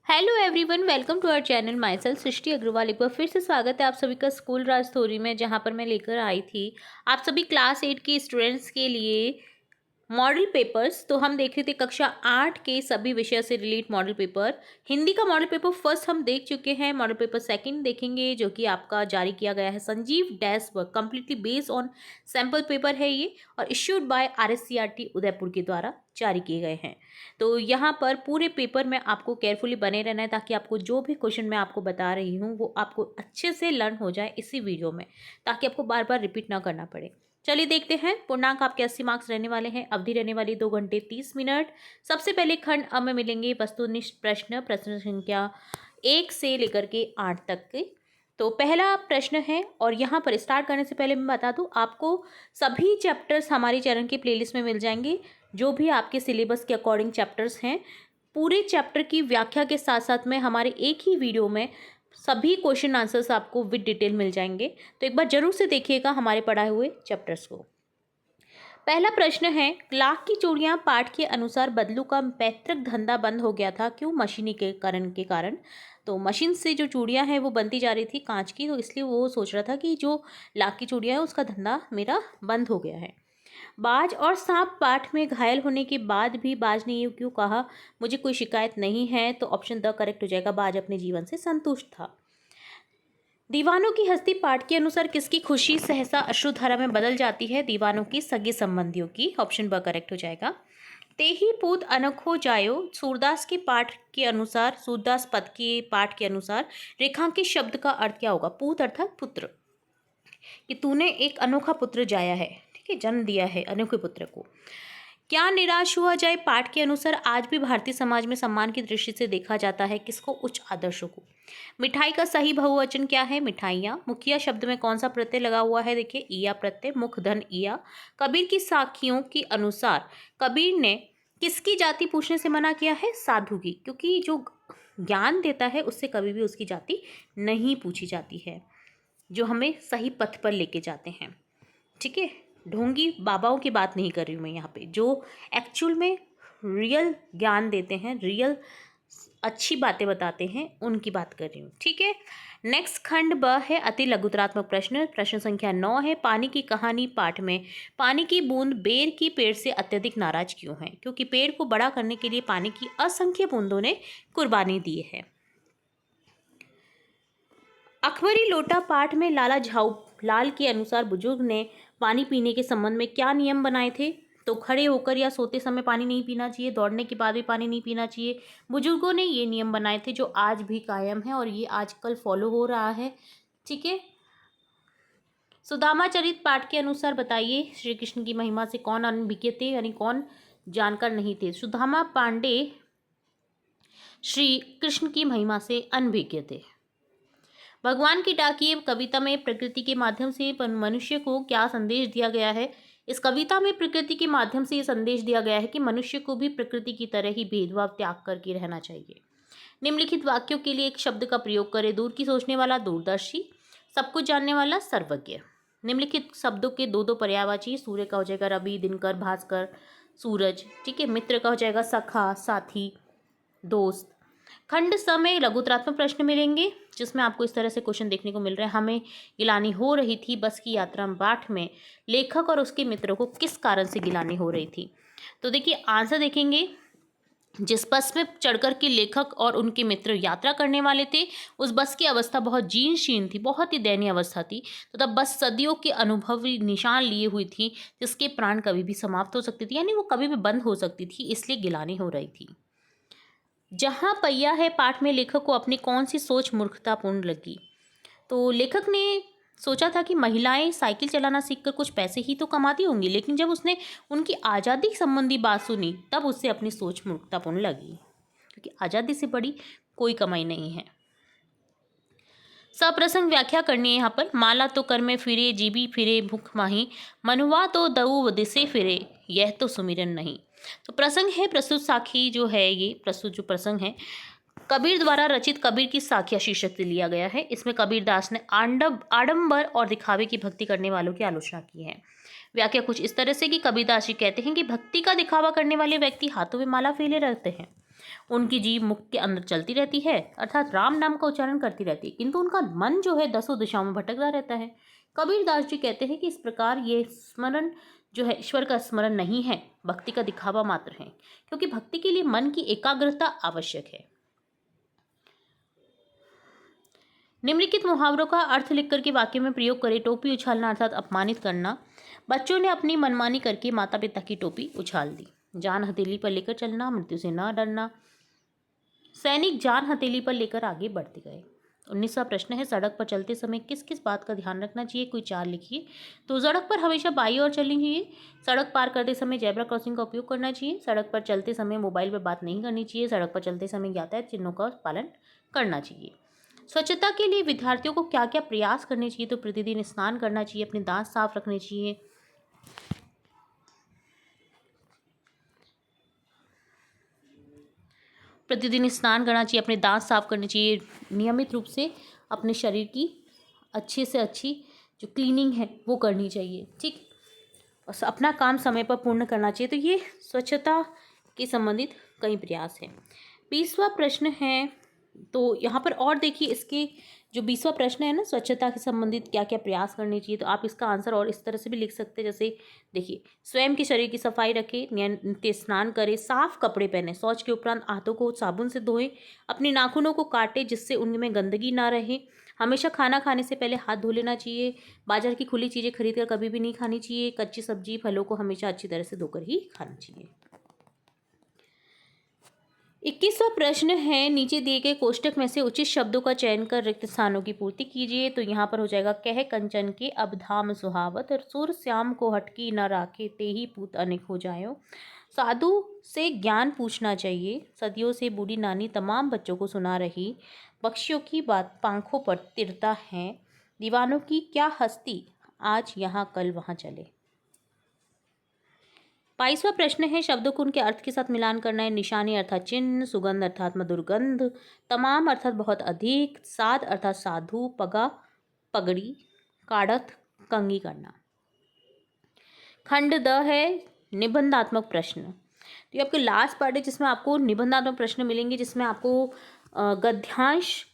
Hello everyone, welcome to our channel. Myself Srishti Agarwal. एक बार फिर से स्वागत है आप सभी का स्कूल राज स्टोरी में, जहां पर मैं लेकर आई थी आप सभी क्लास 8 के स्टूडेंट्स के लिए मॉडल पेपर्स। तो हम देख रहे थे कक्षा 8 के सभी विषय से रिलेट मॉडल पेपर। हिंदी का मॉडल पेपर फर्स्ट हम देख चुके हैं, मॉडल पेपर सेकंड देखेंगे जो कि आपका जारी किया गया है Sanjeev dash work, completely based on sample paper है ये, और इश्यूड बाय RSCRT उदयपुर के द्वारा जारी किए गए हैं। तो यहाँ पर पूरे पेपर में आपको केयरफुली बने रहना है ताकि आपको जो भी क्वेश्चन मैं आपको बता रही हूँ वो आपको अच्छे से लर्न हो जाए इसी वीडियो में, ताकि आपको बार बार रिपीट ना करना पड़े। चलिए देखते हैं। पूर्णांक आपके 80 मार्क्स रहने वाले हैं। अवधि रहने वाली 2 घंटे 30 मिनट। सबसे पहले खंड अ में मिलेंगे वस्तुनिष्ठ प्रश्न, प्रश्न संख्या 1 से लेकर के 8 तक के। तो पहला प्रश्न है, और यहाँ पर स्टार्ट करने से पहले मैं बता दूँ आपको सभी चैप्टर्स हमारी चैनल के प्लेलिस्ट में मिल जाएंगे, जो भी आपके सिलेबस के अकॉर्डिंग चैप्टर्स हैं। पूरे चैप्टर की व्याख्या के साथ साथ में हमारे एक ही वीडियो में सभी क्वेश्चन आंसर्स आपको विद डिटेल मिल जाएंगे। तो एक बार जरूर से देखिएगा हमारे पढ़ाए हुए चैप्टर्स को। पहला प्रश्न है, लाख की चूड़ियां पाठ के अनुसार बदलू का पैतृक धंधा बंद हो गया था, क्यों? मशीनीकरण के कारण। तो मशीन से जो चूड़ियां हैं वो बनती जा रही थी कांच की, तो इसलिए वो सोच रहा था कि जो लाख की चूड़ियां हैं उसका धंधा मेरा बंद हो गया है। बाज और सांप पाठ में घायल होने के बाद भी बाज ने ये क्यों कहा, मुझे कोई शिकायत नहीं है? तो ऑप्शन द करेक्ट हो जाएगा, बाज अपने जीवन से संतुष्ट था। दीवानों की हस्ती पाठ के अनुसार किसकी खुशी सहसा अश्रुधारा में बदल जाती है? दीवानों की सगे संबंधियों की। ऑप्शन ब करेक्ट हो जाएगा। तेही पूत अनखो जायो, सूरदास के पाठ के अनुसार, सूरदास पद के पाठ के अनुसार रेखांकित शब्द का अर्थ क्या होगा? पूत अर्थात पुत्र, कि तूने एक अनोखा पुत्र जाया है, ठीक है, जन्म दिया है अनोखे पुत्र को। क्या निराश हुआ जाए पाठ के अनुसार आज भी भारतीय समाज में सम्मान की दृष्टि से देखा जाता है? किसको? उच्च आदर्शों को। मिठाई का सही बहुवचन क्या है? मिठाइयाँ। मुखिया शब्द में कौन सा प्रत्यय लगा हुआ है? देखिए, ईया प्रत्यय, मुख धन ईया। कबीर की साखियों के अनुसार कबीर ने किसकी जाति पूछने से मना किया है? साधु की, क्योंकि जो ज्ञान देता है उससे कभी भी उसकी जाति नहीं पूछी जाती है, जो हमें सही पथ पर लेके जाते हैं, ठीक है। ढोंगी बाबाओं की बात नहीं कर रही हूँ मैं यहाँ पे, जो एक्चुअल में रियल ज्ञान देते हैं, रियल अच्छी बातें बताते हैं, उनकी बात कर रही हूँ, ठीक है। नेक्स्ट खंड ब है अति लघुतरात्मक प्रश्न, प्रश्न संख्या 9 है। पानी की कहानी पाठ में पानी की बूंद बेर की पेड़ से अत्यधिक नाराज क्यों है? क्योंकि पेड़ को बड़ा करने के लिए पानी की असंख्य बूंदों ने कुर्बानी दी है। अखबारी लोटा पाठ में लाला झाऊ लाल के अनुसार बुजुर्ग ने पानी पीने के संबंध में क्या नियम बनाए थे? तो खड़े होकर या सोते समय पानी नहीं पीना चाहिए, दौड़ने के बाद भी पानी नहीं पीना चाहिए। बुजुर्गों ने ये नियम बनाए थे जो आज भी कायम है और ये आजकल फॉलो हो रहा है, ठीक है। सुदामा चरित पाठ के अनुसार बताइए, श्री कृष्ण की महिमा से कौन अनभिज्ञ थे, यानी कौन जानकार नहीं थे? सुदामा पांडे श्री कृष्ण की महिमा से अनभिज्ञ थे। भगवान की डाकिए कविता में प्रकृति के माध्यम से मनुष्य को क्या संदेश दिया गया है? इस कविता में प्रकृति के माध्यम से ये संदेश दिया गया है कि मनुष्य को भी प्रकृति की तरह ही भेदभाव त्याग करके रहना चाहिए। निम्नलिखित वाक्यों के लिए एक शब्द का प्रयोग करें। दूर की सोचने वाला दूरदर्शी, सब कुछ जानने वाला सर्वज्ञ। निम्नलिखित शब्दों के दो दो पर्यायवाची, सूर्य का हो जाएगा रवि, दिनकर, भास्कर, सूरज, ठीक है। मित्र का हो जाएगा सखा, साथी, दोस्त। खंड स में लघुतरात्मक प्रश्न मिलेंगे, जिसमें आपको इस तरह से क्वेश्चन देखने को मिल रहे हैं। हमें गिलानी हो रही थी बस की यात्रा में पाठ में लेखक और उसके मित्रों को किस कारण से गिलानी हो रही थी? तो देखिए आंसर देखेंगे। जिस बस में चढ़कर के लेखक और उनके मित्र यात्रा करने वाले थे, उस बस की अवस्था बहुत जीर्ण शीर्ण थी, बहुत ही दयनीय अवस्था थी। तो तब बस सदियों के अनुभवी निशान लिए हुई थी, जिसके प्राण कभी भी समाप्त हो सकती थी, यानी वो कभी भी बंद हो सकती थी, इसलिए गिलानी हो रही थी। जहाँ पहिया है पाठ में लेखक को अपनी कौन सी सोच मूर्खतापूर्ण लगी? तो लेखक ने सोचा था कि महिलाएं साइकिल चलाना सीखकर कुछ पैसे ही तो कमाती होंगी, लेकिन जब उसने उनकी आज़ादी संबंधी बात सुनी तब उससे अपनी सोच मूर्खतापूर्ण लगी, क्योंकि आज़ादी से बड़ी कोई कमाई नहीं है। सप्रसंग व्याख्या करनी है यहाँ पर। माला तो कर में फिरे, जीबी फिरे भूख माही, मनुआ तो दऊ दिसे फिरे, यह तो सुमिरन नहीं। तो प्रसंग है प्रस्तुत साखी, जो है ये प्रस्तुत जो प्रसंग है कबीर द्वारा रचित कबीर की साखिया शीर्षक से लिया गया है। इसमें कबीरदास ने आडंबर और दिखावे की भक्ति करने वालों की आलोचना की है। व्याख्या कुछ इस तरह से कि कबीरदास जी कहते हैं कि भक्ति का दिखावा करने वाले व्यक्ति हाथों में माला फैले रहते हैं, उनकी जीभ मुख के अंदर चलती रहती है, अर्थात राम नाम का उच्चारण करती रहती है, किंतु उनका मन जो है दसों दिशाओं में भटकता रहता है। कबीरदास जी कहते हैं कि इस प्रकार ये स्मरण जो है ईश्वर का स्मरण नहीं है, भक्ति का दिखावा मात्र है, क्योंकि भक्ति के लिए मन की एकाग्रता आवश्यक है। निम्नलिखित मुहावरों का अर्थ लिख करके वाक्य में प्रयोग करें। टोपी उछालना अर्थात अपमानित करना। बच्चों ने अपनी मनमानी करके माता पिता की टोपी उछाल दी। जान हथेली पर लेकर चलना, मृत्यु से न डरना। सैनिक जान हथेली पर लेकर आगे बढ़ते गए। 19वां प्रश्न है, सड़क पर चलते समय किस किस बात का ध्यान रखना चाहिए, कोई चार लिखिए। तो सड़क पर हमेशा बाईं ओर चलनी चाहिए। सड़क पार करते समय जेब्रा क्रॉसिंग का उपयोग करना चाहिए। सड़क पर चलते समय मोबाइल पर बात नहीं करनी चाहिए। सड़क पर चलते समय यातायात चिन्हों का पालन करना चाहिए। स्वच्छता के लिए विद्यार्थियों को क्या क्या प्रयास करने चाहिए, तो प्रतिदिन स्नान करना चाहिए, अपने दांत साफ रखने चाहिए, प्रतिदिन स्नान करना चाहिए, अपने दांत साफ करने चाहिए, नियमित रूप से अपने शरीर की अच्छे से अच्छी जो क्लीनिंग है वो करनी चाहिए, ठीक, और अपना काम समय पर पूर्ण करना चाहिए। तो ये स्वच्छता के संबंधित कई प्रयास हैं। 20वां प्रश्न है, तो यहाँ पर और देखिए इसके जो 20वां प्रश्न है ना, स्वच्छता के संबंधित क्या क्या प्रयास करने चाहिए, तो आप इसका आंसर और इस तरह से भी लिख सकते हैं। जैसे देखिए, स्वयं के शरीर की सफाई रखें, नित्य स्नान करें, साफ कपड़े पहने, शौच के उपरांत हाथों को साबुन से धोएं, अपने नाखूनों को काटें जिससे उनमें गंदगी ना रहे, हमेशा खाना खाने से पहले हाथ धो लेना चाहिए, बाजार की खुली चीज़ें खरीद कर कभी भी नहीं खानी चाहिए, कच्ची सब्जी फलों को हमेशा अच्छी तरह से धोकर ही खाना चाहिए। 21वां प्रश्न है, नीचे दिए गए कोष्टक में से उचित शब्दों का चयन कर रिक्त स्थानों की पूर्ति कीजिए। तो यहाँ पर हो जाएगा, कह कंचन के अब धाम सुहावत, सुर श्याम को हटकी न राखे, ते ही पूत अनेक हो जायो, साधु से ज्ञान पूछना चाहिए, सदियों से बूढ़ी नानी तमाम बच्चों को सुना रही, पक्षियों की बात पंखों पर तिरता है, दीवानों की क्या हस्ती, आज यहाँ कल वहाँ चले। 22वां प्रश्न है, शब्दों को उनके अर्थ के साथ मिलान करना है। निशानी अर्थात चिन्ह, सुगंध अर्थात मधुर गंध, तमाम अर्थात बहुत अधिक, साध अर्थात साधु, पगा पगड़ी, काढ़त कंघी करना। खंड द है निबंधात्मक प्रश्न। तो ये आपके लास्ट पार्ट है जिसमें आपको निबंधात्मक प्रश्न मिलेंगे, जिसमें आपको गद्यांश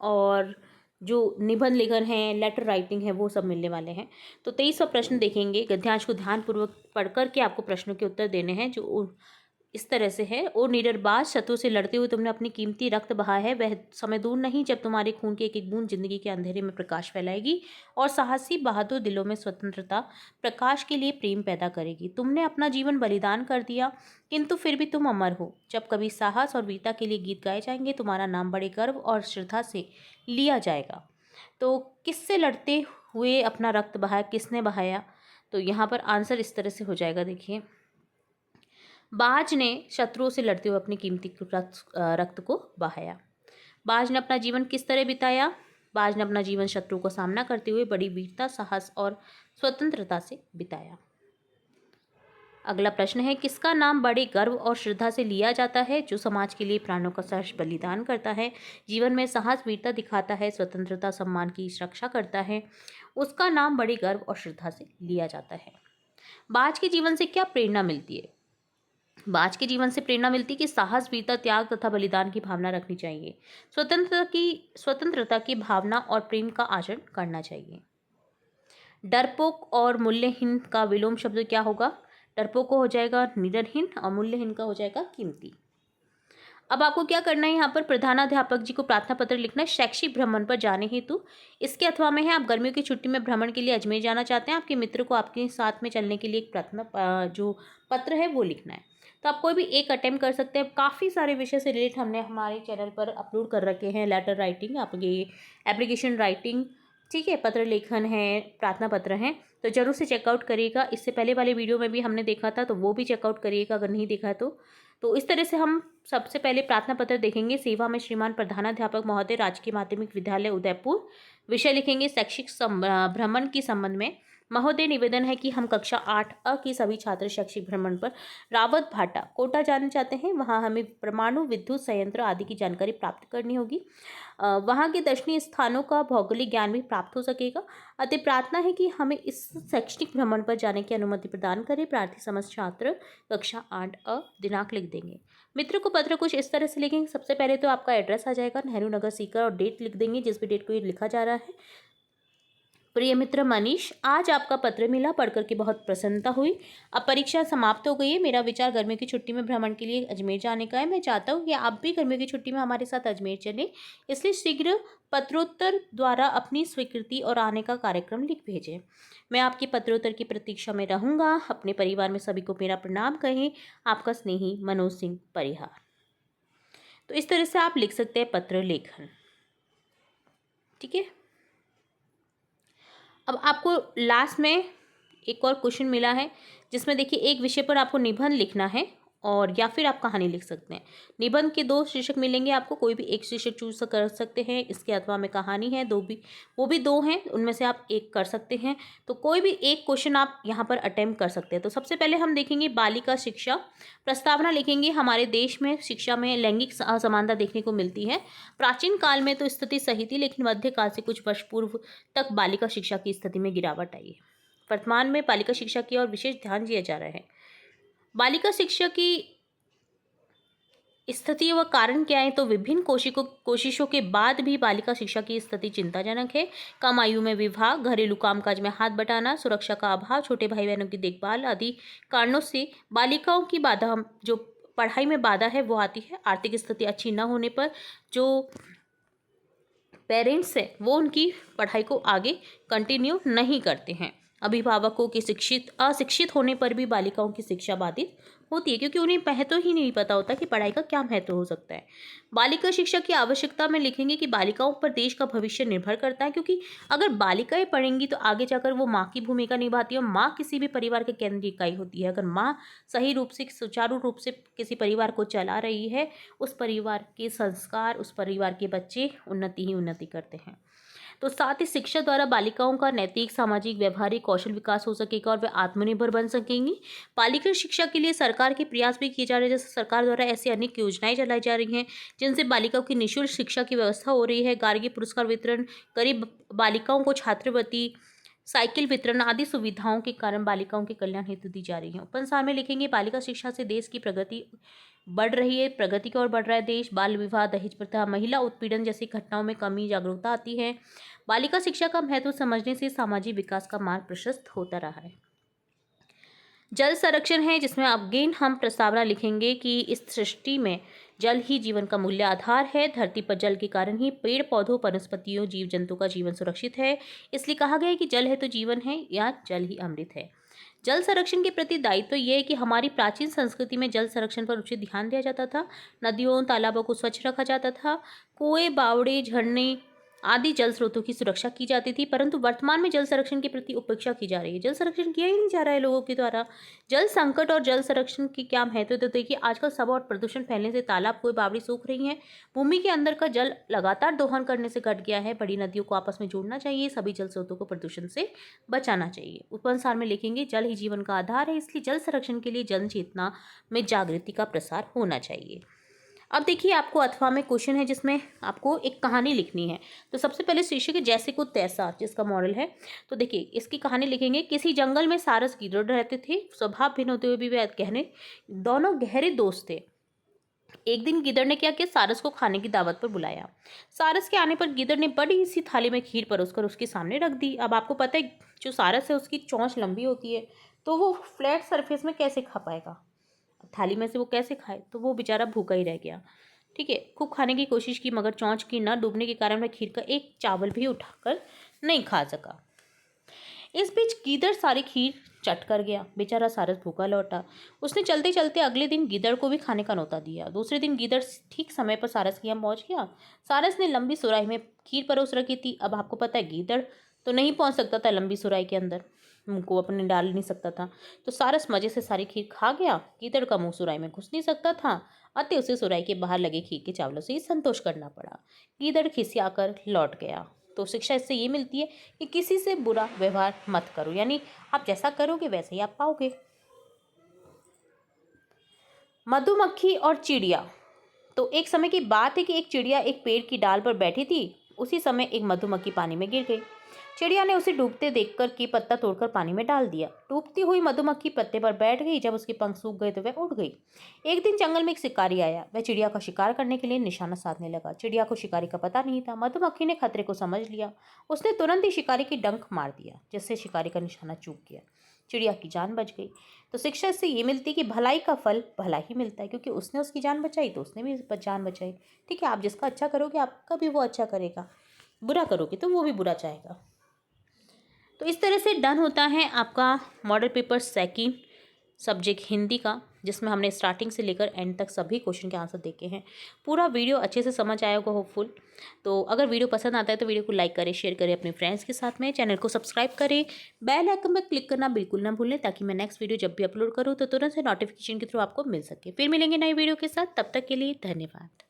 और जो निबंध लेखन है, लेटर राइटिंग है, वो सब मिलने वाले हैं। तो 23वां प्रश्न देखेंगे, गद्यांश को ध्यानपूर्वक पढ़ कर के आपको प्रश्नों के उत्तर देने हैं, जो इस तरह से है। और निडरबाज शत्रु से लड़ते हुए तुमने अपनी कीमती रक्त बहाया है, वह समय दूर नहीं जब तुम्हारे खून की एक एक बूंद जिंदगी के अंधेरे में प्रकाश फैलाएगी और साहसी बहादुर दिलों में स्वतंत्रता प्रकाश के लिए प्रेम पैदा करेगी। तुमने अपना जीवन बलिदान कर दिया, किंतु फिर भी तुम अमर हो। जब कभी साहस और वीरता के लिए गीत गाए जाएंगे, तुम्हारा नाम बड़े गर्व और श्रद्धा से लिया जाएगा। तो किससे लड़ते हुए अपना रक्त बहाया, किसने बहाया, तो यहाँ पर आंसर इस तरह से हो जाएगा। देखिए, बाज ने शत्रुओं से लड़ते हुए अपनी कीमती रक्त को बहाया। बाज ने अपना जीवन किस तरह बिताया, बाज ने अपना जीवन शत्रु को सामना करते हुए बड़ी वीरता, साहस और स्वतंत्रता से बिताया। अगला प्रश्न है, किसका नाम बड़े गर्व और श्रद्धा से लिया जाता है, जो समाज के लिए प्राणों का सहर्ष बलिदान करता है, जीवन में साहस वीरता दिखाता है, स्वतंत्रता सम्मान की रक्षा करता है, उसका नाम बड़े गर्व और श्रद्धा से लिया जाता है। बाज के जीवन से क्या प्रेरणा मिलती है, बाज के जीवन से प्रेरणा मिलती है कि साहस, वीरता, त्याग तथा बलिदान की भावना रखनी चाहिए, स्वतंत्रता की भावना और प्रेम का आचरण करना चाहिए। डरपोक और मूल्यहीन का विलोम शब्द क्या होगा, डरपोक को हो जाएगा निडरहीन और मूल्यहीन का हो जाएगा कीमती। अब आपको क्या करना है, यहाँ पर प्रधानाध्यापक जी को प्रार्थना पत्र लिखना है शैक्षिक भ्रमण पर जाने हेतु। इसके अथवा में है, आप गर्मियों की छुट्टी में भ्रमण के लिए अजमेर जाना चाहते हैं, आपके मित्र को आपके साथ में चलने के लिए एक प्रार्थना जो पत्र है वो लिखना है। तो आप कोई भी एक अटेम्प्ट कर सकते हैं। काफ़ी सारे विषय से रिलेटेड हमने हमारे चैनल पर अपलोड कर रखे हैं, लेटर राइटिंग, आपके एप्लीकेशन राइटिंग, ठीक है, पत्र लेखन है, प्रार्थना पत्र हैं, तो जरूर से चेकआउट करिएगा। इससे पहले वाले वीडियो में भी हमने देखा था, तो वो भी चेकआउट करिएगा अगर नहीं देखा है तो इस तरह से हम सबसे पहले प्रार्थना पत्र देखेंगे। सेवा में श्रीमान प्रधानाध्यापक महोदय, राजकीय माध्यमिक विद्यालय उदयपुर। विषय लिखेंगे शैक्षिक भ्रमण के संबंध में, महोदय, निवेदन है कि हम कक्षा 8 के सभी छात्र शैक्षिक भ्रमण पर रावत भाटा कोटा जाना चाहते हैं। वहाँ हमें परमाणु विद्युत संयंत्र आदि की जानकारी प्राप्त करनी होगी। वहाँ के दर्शनीय स्थानों का भौगोलिक ज्ञान भी प्राप्त हो सकेगा। अतः प्रार्थना है कि हमें इस शैक्षणिक भ्रमण पर जाने की अनुमति प्रदान करें। प्रार्थी समस्त छात्र कक्षा 8 दिनांक लिख देंगे। मित्र को पत्र कुछ इस तरह से लिखेंगे। सबसे पहले तो आपका एड्रेस आ जाएगा, नेहरू नगर सीकर, और डेट लिख देंगे जिस भी डेट को ये लिखा जा रहा है। प्रिय मित्र मनीष, आज आपका पत्र मिला, पढ़कर के बहुत प्रसन्नता हुई। अब परीक्षा समाप्त हो गई है। मेरा विचार गर्मियों की छुट्टी में भ्रमण के लिए अजमेर जाने का है। मैं चाहता हूँ कि आप भी गर्मियों की छुट्टी में हमारे साथ अजमेर चलें, इसलिए शीघ्र पत्रोत्तर द्वारा अपनी स्वीकृति और आने का कार्यक्रम लिख भेजें। मैं आपके पत्रोत्तर की प्रतीक्षा में रहूँगा। अपने परिवार में सभी को मेरा प्रणाम कहें। आपका स्नेही मनोज सिंह परिहार। तो इस तरह से आप लिख सकते हैं पत्र लेखन। ठीक है। अब आपको लास्ट में एक और क्वेश्चन मिला है, जिसमें देखिए एक विषय पर आपको निबंध लिखना है और या फिर आप कहानी लिख सकते हैं। निबंध के 2 शीर्षक मिलेंगे आपको, कोई भी एक शीर्षक चूज कर सकते हैं। इसके अथवा में कहानी है, वो भी 2 हैं, उनमें से आप एक कर सकते हैं। तो कोई भी एक क्वेश्चन आप यहाँ पर अटेम्प्ट कर सकते हैं। तो सबसे पहले हम देखेंगे बालिका शिक्षा। प्रस्तावना लिखेंगे, हमारे देश में शिक्षा में लैंगिक असमानता देखने को मिलती है। प्राचीन काल में तो स्थिति सही थी, लेकिन मध्यकाल से कुछ वर्ष पूर्व तक बालिका शिक्षा की स्थिति में गिरावट आई है। वर्तमान में बालिका शिक्षा की ओर विशेष ध्यान दिया जा रहा है। बालिका शिक्षा की स्थिति व कारण क्या है? तो विभिन्न कोशिशों के बाद भी बालिका शिक्षा की स्थिति चिंताजनक है। कम आयु में विवाह, घरेलू कामकाज में हाथ बटाना, सुरक्षा का अभाव, छोटे भाई बहनों की देखभाल आदि कारणों से बालिकाओं की बाधा, जो पढ़ाई में बाधा है वो आती है। आर्थिक स्थिति अच्छी न होने पर जो पेरेंट्स हैं वो उनकी पढ़ाई को आगे कंटिन्यू नहीं करते हैं। अभिभावकों के अशिक्षित होने पर भी बालिकाओं की शिक्षा बाधित होती है, क्योंकि उन्हें महत्व ही नहीं पता होता कि पढ़ाई का क्या महत्व हो सकता है। बालिका शिक्षा की आवश्यकता में लिखेंगे कि बालिकाओं पर देश का भविष्य निर्भर करता है, क्योंकि अगर बालिकाएं पढ़ेंगी तो आगे जाकर वो माँ की भूमिका निभाती है। माँ किसी भी परिवार के केंद्र इकाई होती है। अगर माँ सही रूप से, सुचारू रूप से किसी परिवार को चला रही है, उस परिवार के संस्कार, उस परिवार के बच्चे उन्नति ही उन्नति करते हैं। तो साथ ही शिक्षा द्वारा बालिकाओं का नैतिक, सामाजिक, व्यवहारिक कौशल विकास हो सकेगा और वे आत्मनिर्भर बन सकेंगी। बालिका शिक्षा के लिए सरकार के प्रयास भी किए जा रहे हैं। जैसे सरकार द्वारा ऐसी अनेक योजनाएं चलाई जा रही हैं जिनसे बालिकाओं की निःशुल्क शिक्षा की व्यवस्था हो रही है। गार्गी पुरस्कार वितरण, गरीब बालिकाओं को छात्रवृत्ति, साइकिल वितरण आदि सुविधाओं के कारण बालिकाओं के कल्याण हेतु दी जा रही है। उपसंहार में लिखेंगे, बालिका शिक्षा से देश की प्रगति बढ़ रही है, प्रगति की ओर बढ़ रहा है देश। बाल विवाह, दहेज प्रथा, महिला उत्पीड़न जैसी घटनाओं में कमी, जागरूकता आती है। बालिका शिक्षा का महत्व समझने से सामाजिक विकास का मार्ग प्रशस्त होता रहा है। जल संरक्षण है, जिसमें अगेन हम प्रस्तावना लिखेंगे कि इस सृष्टि में जल ही जीवन का मूल्य आधार है। धरती पर जल के कारण ही पेड़ पौधों, वनस्पतियों, जीव जंतु का जीवन सुरक्षित है। इसलिए कहा गया है कि जल है तो जीवन है, या जल ही अमृत है। जल संरक्षण के प्रति दायित्व यह है कि हमारी प्राचीन संस्कृति में जल संरक्षण पर उचित ध्यान दिया जाता था। नदियों, तालाबों को स्वच्छ रखा जाता था। कुएं, बावड़े, झरने आदि जल स्रोतों की सुरक्षा की जाती थी, परंतु वर्तमान में जल संरक्षण के प्रति उपेक्षा की जा रही है। जल संरक्षण किया ही नहीं जा रहा है लोगों के द्वारा। जल संकट और जल संरक्षण की क्या महत्व है? तो देखिए, आजकल सब और प्रदूषण फैलने से तालाब, कुएं, बावड़ी सूख रही हैं। भूमि के अंदर का जल लगातार दोहन करने से घट गया है। बड़ी नदियों को आपस में जोड़ना चाहिए, सभी जल स्रोतों को प्रदूषण से बचाना चाहिए। उपसंहार में लिखेंगे, जल ही जीवन का आधार है, इसलिए जल संरक्षण के लिए जन चेतना में जागृति का प्रसार होना चाहिए। अब देखिए, आपको अथवा में क्वेश्चन है जिसमें आपको एक कहानी लिखनी है। तो सबसे पहले शीर्षक है जैसे को तैसा, जिसका मॉडल है। तो देखिए, इसकी कहानी लिखेंगे। किसी जंगल में सारस गिरध रहते थे। स्वभाव भिन्न होते हुए भी वे दोनों गहरे दोस्त थे। एक दिन गिदड़ ने क्या किया, सारस को खाने की दावत पर बुलाया। सारस के आने पर गिदड़ ने बड़ी सी थाली में खीर परोसकर उसके सामने रख दी। अब आपको पता है, जो सारस है उसकी चोंच लंबी होती है, तो वो फ्लैट सरफेस में कैसे खा पाएगा? थाली में से वो कैसे खाए? तो वो बेचारा भूखा ही रह गया। ठीक है, खूब खाने की कोशिश की, मगर चोंच की न डूबने के कारण वह खीर का एक चावल भी उठाकर नहीं खा सका। इस बीच गीदड़ सारी खीर चट कर गया। बेचारा सारस भूखा लौटा। उसने चलते चलते अगले दिन गीदड़ को भी खाने का न्योता दिया। दूसरे दिन गीदड़ ठीक समय पर सारस के यहाँ पहुंच गया। सारस ने लंबी सुराही में खीर परोस रखी थी। अब आपको पता है, गीदड़ तो नहीं पहुंच सकता था लंबी सुराही के अंदर, मुंह को अपने डाल नहीं सकता था। तो सारस मजे से सारी खीर खा गया। गीदड़ का मुंह सुराही में घुस नहीं सकता था, अतः उसे सुराही के बाहर लगे खीर के चावलों से ही संतोष करना पड़ा। गीदड़ खिसियाकर लौट गया। तो शिक्षा इससे ये मिलती है कि किसी से बुरा व्यवहार मत करो, यानी आप जैसा करोगे वैसे ही आप पाओगे। मधुमक्खी और चिड़िया। तो एक समय की बात है कि एक चिड़िया एक पेड़ की डाल पर बैठी थी। उसी समय एक मधुमक्खी पानी में गिर गई। चिड़िया ने उसे डूबते देखकर की पत्ता तोड़कर पानी में डाल दिया। डूबती हुई मधुमक्खी पत्ते पर बैठ गई। जब उसके पंख सूख गए तो वह उड़ गई। एक दिन जंगल में एक शिकारी आया। वह चिड़िया का शिकार करने के लिए निशाना साधने लगा। चिड़िया को शिकारी का पता नहीं था। मधुमक्खी ने खतरे को समझ लिया। उसने तुरंत ही शिकारी की डंक मार दिया, जिससे शिकारी का निशाना चूक गया। चिड़िया की जान बच गई। तो शिक्षा इससे ये मिलती है कि भलाई का फल भला ही मिलता है, क्योंकि उसने उसकी जान बचाई तो उसने भी जान बचाई। ठीक है, आप जिसका अच्छा करोगे आपका भी वो अच्छा करेगा, बुरा करोगे तो वो भी बुरा चाहेगा। तो इस तरह से डन होता है आपका model paper second subject Hindi का, जिसमें हमने स्टार्टिंग से लेकर एंड तक सभी क्वेश्चन के आंसर देखे हैं। पूरा वीडियो अच्छे से समझ आया होगा होपफुल। तो अगर वीडियो पसंद आता है तो वीडियो को लाइक करें, शेयर करें अपने फ्रेंड्स के साथ में, चैनल को सब्सक्राइब करें, बेल आइकन पर क्लिक करना बिल्कुल ना भूलें, ताकि मैं नेक्स्ट वीडियो जब भी अपलोड करूँ तो तुरंत से नोटिफिकेशन के थ्रू आपको मिल सके। फिर मिलेंगे नई वीडियो के साथ, तब तक के लिए धन्यवाद।